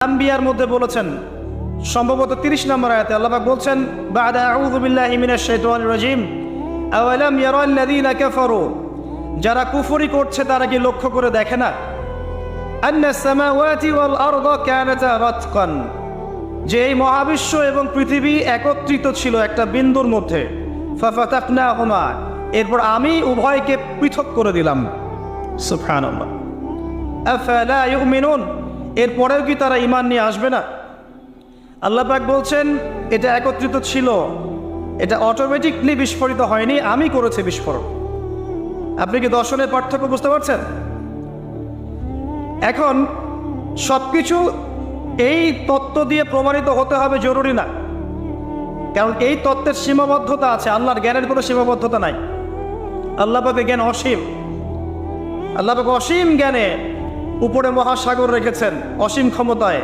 আম্বিয়ার মধ্যে বলেছেন, সম্ভবত 30 নম্বর আয়াতে আল্লাহ পাক বলছেন, বা'দা আউযু বিল্লাহি মিনাশ শাইতানির রাজীম, আওয়ালাম ইয়ারাল্লাযীনা কাফারু, যারা কুফরি করছে তারা কি লক্ষ্য করে দেখে না, আন্নাস সামাওয়াতি ওয়াল আরদা কানাতা রাতকান, যে এই মহাবিশ্ব এবং পৃথিবী একত্রিত ছিল একটা বিন্দুর মধ্যে, ফাফাতাকনাহুমা, এরপর আমি উভয়কে পৃথক করে দিলাম। সুবহানাল্লাহ। আফালা ইউমিনুন, এরপরেও কি তারা ঈমান নিয়ে আসবে না? আল্লাহ পাক বলছেন এটা একত্রিত ছিল, এটা অটোমেটিকলি বিস্ফোরিত হয়নি, আমি করেছি বিস্ফোরণ। আপনি কি দর্শনের পার্থক্য বুঝতে পারছেন? এখন সবকিছু এই তত্ত্ব দিয়ে প্রমাণিত হতে হবে জরুরি না, কারণ এই তত্ত্বের সীমাবদ্ধতা আছে, আল্লাহর জ্ঞানের কোনো সীমাবদ্ধতা নাই। আল্লাহ পাকের জ্ঞান অসীম। আল্লাহ পাক অসীম জ্ঞানে উপরে মহাসাগর রেখেছেন, অসীম ক্ষমতায়।